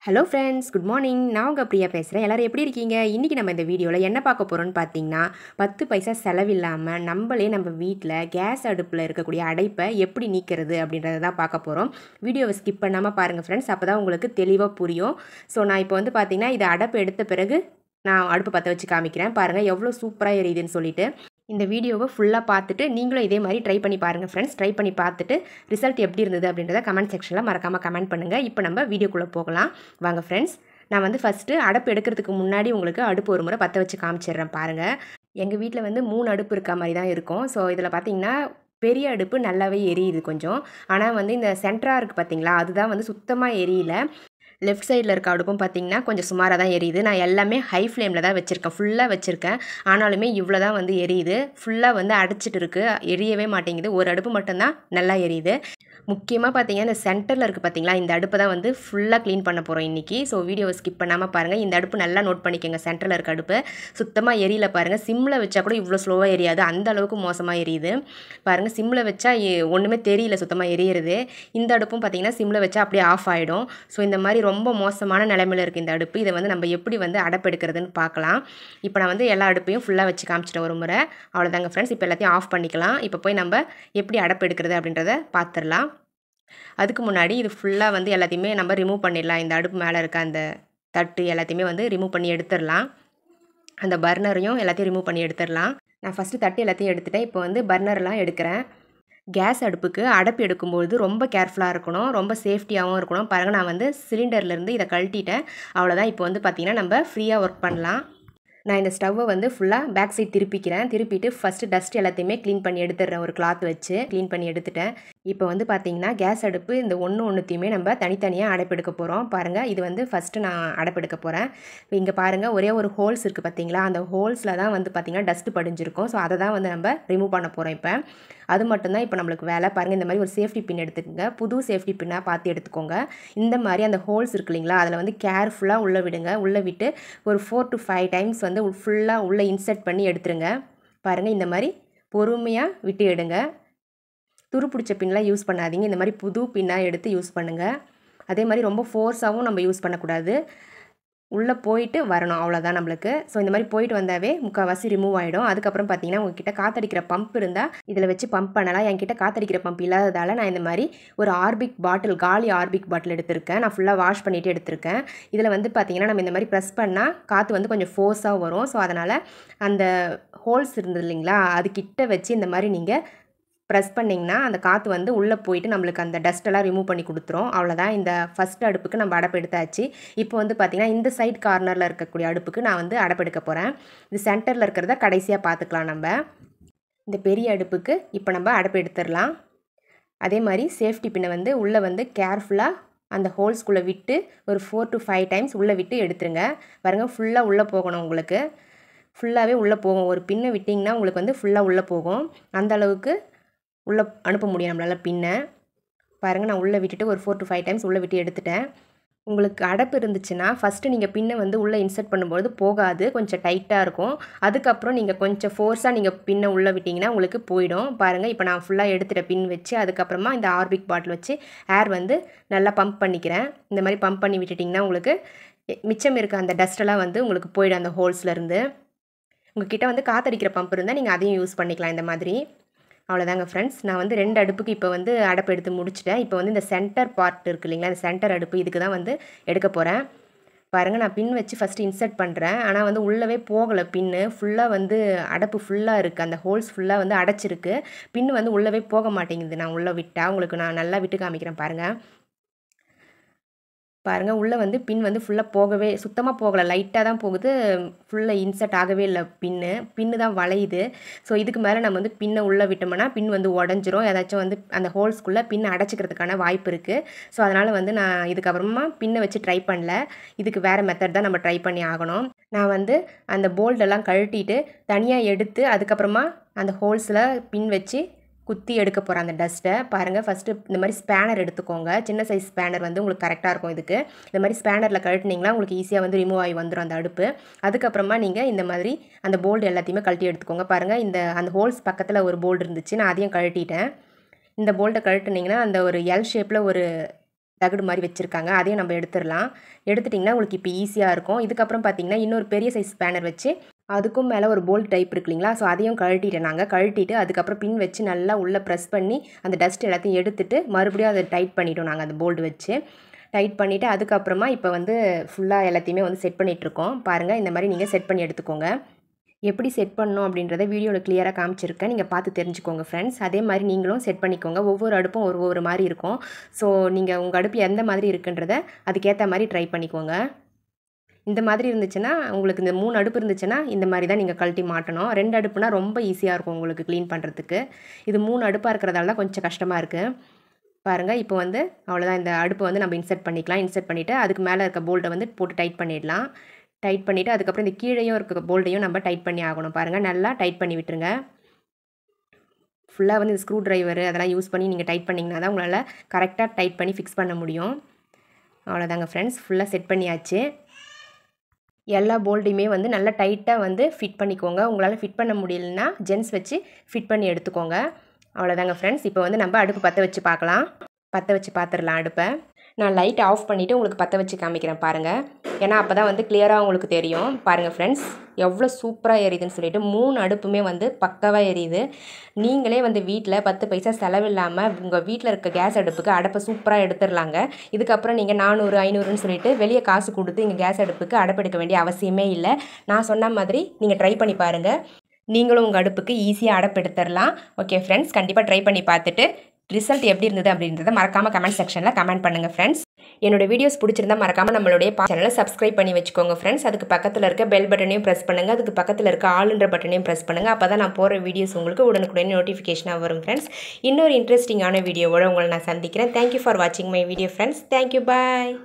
Hello friends, good morning. நான் உங்கள் பிரியா பேசுகிறேன். எல்லோரும் எப்படி இருக்கீங்க? இன்றைக்கி நம்ம இந்த வீடியோவில் என்ன பார்க்க போகிறோம்னு பார்த்தீங்கன்னா, 10 பைசா செலவில்லாமல் நம்மளே நம்ம வீட்டில் கேஸ் அடுப்பில் இருக்கக்கூடிய அடைப்பை எப்படி நீக்கிறது அப்படின்றத தான் பார்க்க போகிறோம். வீடியோவை ஸ்கிப் பண்ணாமல் பாருங்கள் ஃப்ரெண்ட்ஸ், அப்போ தான் உங்களுக்கு தெளிவாக புரியும். ஸோ நான் இப்போ வந்து பார்த்தீங்கன்னா, இது அடைப்பு எடுத்த பிறகு நான் அடுப்பு பற்ற வச்சு காமிக்கிறேன். பாருங்கள் எவ்வளோ சூப்பராக எரியுதுன்னு சொல்லிட்டு. இந்த வீடியோவை ஃபுல்லாக பார்த்துட்டு நீங்களும் இதே மாதிரி ட்ரை பண்ணி பாருங்கள் ஃப்ரெண்ட்ஸ். ட்ரை பண்ணி பார்த்துட்டு ரிசல்ட் எப்படி இருந்தது அப்படின்றத கமெண்ட் செக்ஷனில் மறக்காமல் கமெண்ட் பண்ணுங்கள். இப்போ நம்ம வீடியோக்குள்ளே போகலாம் வாங்க ஃப்ரெண்ட்ஸ். நான் வந்து ஃபஸ்ட்டு அடுப்பு எடுக்கிறதுக்கு முன்னாடி உங்களுக்கு அடுப்பு ஒரு முறை பற்ற வச்சு காமிச்சிடுறேன் பாருங்கள். எங்கள் வீட்டில் வந்து 3 அடுப்பு இருக்க மாதிரி தான் இருக்கும். ஸோ இதில் பார்த்தீங்கன்னா பெரிய அடுப்பு நல்லாவே எரியுது கொஞ்சம். ஆனால் வந்து இந்த சென்டராக இருக்குது பார்த்தீங்களா, அதுதான் வந்து சுத்தமாக எரியல. லெஃப்ட் சைடில் இருக்க அடுப்பும் பார்த்திங்கன்னா கொஞ்சம் சுமாராக தான் எரியுது. நான் எல்லாமே ஹை ஃப்ளேமில் தான் வச்சுருக்கேன், ஃபுல்லாக வச்சுருக்கேன். ஆனாலுமே இவ்வளோ தான் வந்து எரியுது. ஃபுல்லாக வந்து அடைச்சிட்டு இருக்குது, எரியவே மாட்டேங்குது. ஒரு அடுப்பு மட்டும்தான் நல்லா எரியுது. முக்கியமாக பார்த்தீங்கன்னா இந்த சென்டரில் இருக்குது பார்த்தீங்களா, இந்த அடுப்பை தான் வந்து ஃபுல்லாக க்ளீன் பண்ண போகிறோம் இன்றைக்கி. ஸோ வீடியோவை ஸ்கிப் பண்ணாமல் பாருங்கள். இந்த அடுப்பு நல்லா நோட் பண்ணிக்கோங்க. சென்டரில் இருக்க அடுப்பு சுத்தமாக எரியல பாருங்கள். சிம்மில் வச்சா கூட இவ்வளோ ஸ்லோவாக எரியாது, அந்த அளவுக்கு மோசமாக எரியுது பாருங்கள். சிம்மில் வச்சா ஒன்றுமே தெரியல சுத்தமாக எரியிறது. இந்த அடுப்பும் பார்த்திங்கன்னா சிம்மில் வச்சா அப்படியே ஆஃப் ஆகிடும். ஸோ இந்த மாதிரி ரொம்ப மோசமான நிலைமையில் இருக்குது இந்த அடுப்பு. இதை வந்து நம்ம எப்படி வந்து அடைப்பெடுக்கிறதுன்னு பார்க்கலாம். இப்போ நான் வந்து எல்லா அடுப்பையும் ஃபுல்லாக வச்சு காமிச்சிட்டேன் ஒரு முறை. அவ்வளோதாங்க ஃப்ரெண்ட்ஸ். இப்போ எல்லாத்தையும் ஆஃப் பண்ணிக்கலாம். இப்போ போய் நம்ம எப்படி அடைப்பெடுக்கிறது அப்படின்றத பார்த்துடலாம். அதுக்கு முன்னாடி இது ஃபுல்லாக வந்து எல்லாத்தையுமே நம்ம ரிமூவ் பண்ணிடலாம். இந்த அடுப்பு மேலே இருக்க அந்த தட்டு எல்லாத்தையுமே வந்து ரிமூவ் பண்ணி எடுத்துடலாம். அந்த பர்னரையும் எல்லாத்தையும் ரிமூவ் பண்ணி எடுத்துடலாம். நான் ஃபஸ்ட்டு தட்டு எல்லாத்தையும் எடுத்துட்டேன். இப்போ வந்து பர்னர்லாம் எடுக்கிறேன். கேஸ் அடுப்புக்கு அடைப்பு எடுக்கும்போது ரொம்ப கேர்ஃபுல்லாக இருக்கணும், ரொம்ப சேஃப்டியாகவும் இருக்கணும். பாருங்கள், நான் வந்து சிலிண்டர்லேருந்து இதை கழட்டிட்டேன். அவ்வளோதான். இப்போ வந்து பார்த்திங்கன்னா நம்ம ஃப்ரீயாக ஒர்க் பண்ணலாம். நான் இந்த ஸ்டவ்வை வந்து ஃபுல்லாக பேக் சைட் திருப்பிட்டு ஃபஸ்ட்டு டஸ்ட் எல்லாத்தையுமே க்ளீன் பண்ணி எடுத்துடுறேன். ஒரு கிளாத் வச்சு க்ளீன் பண்ணி எடுத்துட்டேன். இப்போ வந்து பார்த்திங்கன்னா கேஸ் அடுப்பு இந்த ஒன்றுத்தையுமே நம்ம தனித்தனியாக அடைப்பெடுக்க போகிறோம். பாருங்கள், இது வந்து ஃபஸ்ட்டு நான் அடைப்பெடுக்க போகிறேன். இங்கே பாருங்கள், ஒரே ஒரு ஹோல்ஸ் இருக்குது பார்த்தீங்களா, அந்த ஹோல்ஸில் தான் வந்து பார்த்திங்கன்னா டஸ்ட்டு படிஞ்சிருக்கும். ஸோ அதை தான் வந்து நம்ம ரிமூவ் பண்ண போகிறோம். இப்போ அது மட்டும்தான் இப்போ நம்மளுக்கு வேலை. பாருங்கள், இந்த மாதிரி ஒரு சேஃப்டி பின் எடுத்துக்கோங்க. புது சேஃப்டி பின்னாக பார்த்து எடுத்துக்கோங்க. இந்த மாதிரி அந்த ஹோல்ஸ் இருக்குது இல்லைங்களா, அதில் வந்து கேர்ஃபுல்லாக உள்ளே விடுங்க. உள்ளே விட்டு ஒரு 4 to 5 டைம்ஸ் வந்து ஃபுல்லாக உள்ளே இன்சர்ட் பண்ணி எடுத்துருங்க. பாருங்கள், இந்த மாதிரி பொறுமையாக விட்டு எடுங்க. துரு பிடிச்ச பின்லாம் யூஸ் பண்ணாதீங்க. இந்த மாதிரி புது பின்னாக எடுத்து யூஸ் பண்ணுங்கள். அதே மாதிரி ரொம்ப ஃபோர்ஸாகவும் நம்ம யூஸ் பண்ணக்கூடாது. உள்ளே போயிட்டு வரணும், அவ்வளோதான் நம்மளுக்கு. ஸோ இந்த மாதிரி போயிட்டு வந்தாவே முக்கால்வாசி ரிமூவ் ஆகிடும். அதுக்கப்புறம் பார்த்தீங்கன்னா உங்ககிட்ட காற்றடிக்கிற பம்ப் இருந்தால் இதில் வச்சு பம்ப் பண்ணலாம். என்கிட்ட காற்றடிக்கிற பம்ப் இல்லாததால் நான் இந்த மாதிரி ஒரு ஆர்பிக் பாட்டில், காலி ஆர்பிக் பாட்டில் எடுத்திருக்கேன். நான் ஃபுல்லாக வாஷ் பண்ணிவிட்டு எடுத்திருக்கேன். இதில் வந்து பார்த்திங்கன்னா நம்ம இந்த மாதிரி ப்ரெஸ் பண்ணால் காற்று வந்து கொஞ்சம் ஃபோர்ஸாக வரும். ஸோ அதனால் அந்த ஹோல்ஸ் இருந்தது இல்லைங்களா, அது கிட்ட வச்சு இந்த மாதிரி நீங்கள் ப்ரெஸ் பண்ணிங்கன்னா அந்த காற்று வந்து உள்ளே போயிட்டு நம்மளுக்கு அந்த டஸ்ட்டெல்லாம் ரிமூவ் பண்ணி கொடுத்துரும். அவ்வளோதான். இந்த ஃபஸ்ட் அடுப்புக்கு நம்ம அடைப்பு எடுத்தாச்சு. இப்போ வந்து பார்த்திங்கன்னா இந்த சைட் கார்னரில் இருக்கக்கூடிய அடுப்புக்கு நான் வந்து அடைப்பெடுக்க போகிறேன். இது சென்டரில் இருக்கிறத கடைசியாக பார்த்துக்கலாம் நம்ம. இந்த பெரிய அடுப்புக்கு இப்போ நம்ம அடைப்பு எடுத்துடலாம். அதே மாதிரி சேஃப்டி பின்னை வந்து உள்ளே வந்து கேர்ஃபுல்லாக அந்த ஹோல்ஸ்குள்ளே விட்டு ஒரு 4 to 5 டைம்ஸ் உள்ளே விட்டு எடுத்துருங்க. பாருங்கள், ஃபுல்லாக உள்ளே போகணும். உங்களுக்கு ஃபுல்லாகவே உள்ளே போகும். ஒரு பின்னை விட்டிங்கன்னா உங்களுக்கு வந்து ஃபுல்லாக உள்ளே போகும். அந்த அளவுக்கு உள்ளே அனுப்ப முடியும் நம்மளால் பின்னை. பாருங்கள், நான் உள்ளே விட்டுட்டு ஒரு 4 to 5 டைம்ஸ் உள்ளே விட்டு எடுத்துட்டேன். உங்களுக்கு அடைப்பு இருந்துச்சுன்னா ஃபஸ்ட்டு நீங்கள் பின்னை வந்து உள்ளே இன்சர்ட் பண்ணும்போது போகாது, கொஞ்சம் டைட்டாக இருக்கும். அதுக்கப்புறம் நீங்கள் கொஞ்சம் ஃபோர்ஸாக நீங்கள் பின்னை உள்ளே விட்டிங்கன்னா உங்களுக்கு போயிடும். பாருங்கள், இப்போ நான் ஃபுல்லாக எடுத்துகிட்ட பின் வச்சு அதுக்கப்புறமா இந்த ஆர்பிக் பாட்டில் வச்சு ஏர் வந்து நல்லா பம்ப் பண்ணிக்கிறேன். இந்த மாதிரி பம்ப் பண்ணி விட்டுட்டிங்கன்னா உங்களுக்கு மிச்சம் இருக்க அந்த டஸ்ட்டெல்லாம் வந்து உங்களுக்கு போயிடும் அந்த ஹோல்ஸ்லேருந்து. உங்கள்கிட்ட வந்து காற்றடிக்கிற பம்ப் இருந்தால் நீங்கள் அதையும் யூஸ் பண்ணிக்கலாம் இந்த மாதிரி. அவ்வளோதாங்க ஃப்ரெண்ட்ஸ். நான் வந்து 2 அடுப்புக்கு இப்போ வந்து அடைப்பு எடுத்து முடிச்சிட்டேன். இப்போ வந்து இந்த சென்டர் பார்ட் இருக்குது இல்லைங்களா, இந்த சென்டர் அடுப்பு, இதுக்கு தான் வந்து எடுக்க போகிறேன். பாருங்கள், நான் பின் வச்சு ஃபஸ்ட்டு இன்சர்ட் பண்ணுறேன். ஆனால் வந்து உள்ளவே போகலை பின்னு. ஃபுல்லாக வந்து அடைப்பு ஃபுல்லாக இருக்குது, அந்த ஹோல்ஸ் ஃபுல்லாக வந்து அடைச்சிருக்கு. பின் வந்து உள்ளவே போக மாட்டேங்குது. நான் உள்ளே விட்டால் உங்களுக்கு நான் நல்லா விட்டு காமிக்கிறேன் பாருங்கள். பாருங்கள், உள்ளே வந்து பின் வந்து ஃபுல்லாக போகவே சுத்தமாக போகலை, லைட்டாக தான் போகுது. ஃபுல்லாக இன்சர்ட் ஆகவே இல்லை பின்னு தான் வளையுது. ஸோ இதுக்கு மேலே நம்ம வந்து பின்னை உள்ளே விட்டோம்னா பின் வந்து உடஞ்சிரும். ஏதாச்சும் வந்து அந்த ஹோல்ஸ்குள்ளே பின் அடைச்சிக்கிறதுக்கான வாய்ப்பு இருக்குது. ஸோ அதனால் வந்து நான் இதுக்கப்புறமா பின்னை வச்சு ட்ரை பண்ணல. இதுக்கு வேறு மெத்தட் தான் நம்ம ட்ரை பண்ணி ஆகணும். நான் வந்து அந்த போல்டெல்லாம் கழட்டிட்டு தனியாக எடுத்து அதுக்கப்புறமா அந்த ஹோல்ஸில் பின் வச்சு குத்தி எடுக்க போகிறேன் அந்த டஸ்ட்டை. பாருங்கள், ஃபஸ்ட்டு இந்த மாதிரி ஸ்பேனர் எடுத்துக்கோங்க. சின்ன சைஸ் ஸ்பேனர் வந்து உங்களுக்கு கரெக்டாக இருக்கும். இதுக்கு இந்த மாதிரி ஸ்பேனரில் கழட்டினீங்கன்னா உங்களுக்கு ஈஸியாக வந்து ரிமூவ் ஆகி வந்துடும் அந்த அடுப்பு. அதுக்கப்புறமா நீங்கள் இந்த மாதிரி அந்த போல்டு எல்லாத்தையுமே கழட்டி எடுத்துக்கோங்க. பாருங்கள், அந்த ஹோல்ஸ் பக்கத்தில் ஒரு போல்டு இருந்துச்சு, நான் அதையும் கழட்டிட்டேன். இந்த போல்ட்டை கழட்டினீங்கன்னா அந்த ஒரு எல் ஷேப்பில் ஒரு தகடு மாதிரி வச்சுருக்காங்க. அதையும் நம்ம எடுத்துடலாம். எடுத்துட்டிங்கன்னா உங்களுக்கு இப்போ ஈஸியாக இருக்கும். இதுக்கப்புறம் பார்த்தீங்கன்னா இன்னொரு பெரிய சைஸ் ஸ்பேனர் வச்சு அதுக்கும் மேலே ஒரு போல்ட் டைப் இருக்கு இல்லைங்களா, ஸோ அதையும் கழட்டிட்டேன் நாங்கள். கழட்டிட்டு அதுக்கப்புறம் பின் வச்சு நல்லா உள்ளே ப்ரெஸ் பண்ணி அந்த டஸ்ட் எல்லாத்தையும் எடுத்துட்டு மறுபடியும் அதை டைட் பண்ணிட்டோம் நாங்கள் அந்த போல்டு வச்சு. டைட் பண்ணிவிட்டு அதுக்கப்புறமா இப்போ வந்து ஃபுல்லாக எல்லாத்தையுமே வந்து செட் பண்ணிகிட்ருக்கோம். பாருங்கள், இந்த மாதிரி நீங்கள் செட் பண்ணி எடுத்துக்கோங்க. எப்படி செட் பண்ணணும் அப்படின்றத வீடியோவில் கிளியராக காமிச்சிருக்கேன். நீங்கள் பார்த்து தெரிஞ்சுக்கோங்க ஃப்ரெண்ட்ஸ். அதே மாதிரி நீங்களும் செட் பண்ணிக்கோங்க. ஒவ்வொரு அடுப்பும் ஒவ்வொரு மாதிரி இருக்கும். ஸோ நீங்கள் உங்கள் அடுப்பு எந்த மாதிரி இருக்குன்றத அதுக்கேற்ற மாதிரி ட்ரை பண்ணிக்கோங்க. இந்த மாதிரி இருந்துச்சுன்னா உங்களுக்கு இந்த 3 அடுப்பு இருந்துச்சுன்னா இந்த மாதிரி தான் நீங்கள் கழட்டி மாட்டணும். 2 அடுப்புனா ரொம்ப ஈஸியாக இருக்கும் உங்களுக்கு க்ளீன் பண்ணுறதுக்கு. இது 3 அடுப்பாக இருக்கிறதால தான் கொஞ்சம் கஷ்டமாக இருக்குது. பாருங்கள், இப்போ வந்து அவ்வளோதான். இந்த அடுப்பை வந்து நம்ம இன்சர்ட் பண்ணிக்கலாம். இன்சர்ட் பண்ணிவிட்டு அதுக்கு மேலே இருக்க போல்ட்டை வந்து போட்டு டைட் பண்ணிடலாம். டைட் பண்ணிவிட்டு அதுக்கப்புறம் இந்த கீழேயும் இருக்க போல்ட்டையும் நம்ம டைட் பண்ணி ஆகணும். பாருங்கள், நல்லா டைட் பண்ணி விட்டுருங்க. ஃபுல்லாக வந்து இந்த ஸ்க்ரூ ட்ரைவர் அதெல்லாம் யூஸ் பண்ணி நீங்கள் டைட் பண்ணிங்கன்னா தான் உங்களால் கரெக்டாக டைட் பண்ணி ஃபிக்ஸ் பண்ண முடியும். அவ்வளோதாங்க ஃப்ரெண்ட்ஸ், ஃபுல்லாக செட் பண்ணியாச்சு. எல்லா போல்ட்டையுமே வந்து நல்லா டைட்டாக வந்து ஃபிட் பண்ணிக்கோங்க. உங்களால் ஃபிட் பண்ண முடியலன்னா ஜென்ஸ் வச்சு ஃபிட் பண்ணி எடுத்துக்கோங்க. அவ்வளோதாங்க ஃப்ரெண்ட்ஸ். இப்போ வந்து நம்ம அடுப்பு பற்ற வச்சு பார்க்கலாம். பற்ற வச்சு பார்த்துடலாம் அடுப்பை. நான் லைட் ஆஃப் பண்ணிவிட்டு உங்களுக்கு பற்ற வச்சு காமிக்கிறேன் பாருங்கள். ஏன்னா அப்போ தான் வந்து கிளியராக உங்களுக்கு தெரியும். பாருங்கள் ஃப்ரெண்ட்ஸ், எவ்வளோ சூப்பராக எரியுதுன்னு சொல்லிட்டு 3 அடுப்புமே வந்து பக்காவாக எரியுது. நீங்களே வந்து வீட்டில் 10 பைசா செலவில்லாமல் உங்கள் வீட்டில் இருக்க கேஸ் அடுப்புக்கு அடுப்பை சூப்பராக எடுத்துடலாங்க. இதுக்கப்புறம் நீங்கள் 400 500ன்னு சொல்லிட்டு வெளியே காசு கொடுத்து இங்கே கேஸ் அடுப்புக்கு அடுப்பெடுக்க வேண்டிய அவசியமே இல்லை. நான் சொன்ன மாதிரி நீங்கள் ட்ரை பண்ணி பாருங்கள். நீங்களும் உங்கள் அடுப்புக்கு ஈஸியாக அடுப்பெடுத்துடலாம். ஓகே ஃப்ரெண்ட்ஸ், கண்டிப்பாக ட்ரை பண்ணி பார்த்துட்டு ரிசல்ட் எப்படி இருந்தது அப்படின்றத மறக்காமல் கமெண்ட் செக்ஷனில் கமெண்ட் பண்ணுங்கள் ஃப்ரெண்ட்ஸ். என்னோட வீடியோஸ் பிடிச்சிருந்தா மறக்காமல் நம்மளுடைய சேனலை சப்ஸ்கிரைப் பண்ணி வச்சுக்கோங்க ஃப்ரெண்ட்ஸ். அதுக்கு பக்கத்தில் இருக்க பெல் பட்டனையும் ப்ரெஸ் பண்ணுங்கள். அதுக்கு பக்கத்தில் இருக்க ஆல்ன்ற பட்டனையும் ப்ரெஸ் பண்ணுங்கள். அப்போ தான் நான் போகிற வீடியோஸ் உங்களுக்கு உடனுக்குடனே நோட்டிஃபிகேஷனாக வரும் ஃப்ரெண்ட்ஸ். இன்னொரு இன்ட்ரெஸ்டிங்கான வீடியோவோட உங்களை நான் சந்திக்கிறேன். தேங்க்யூ ஃபார் வாட்சிங் my video friends. Thank you, bye.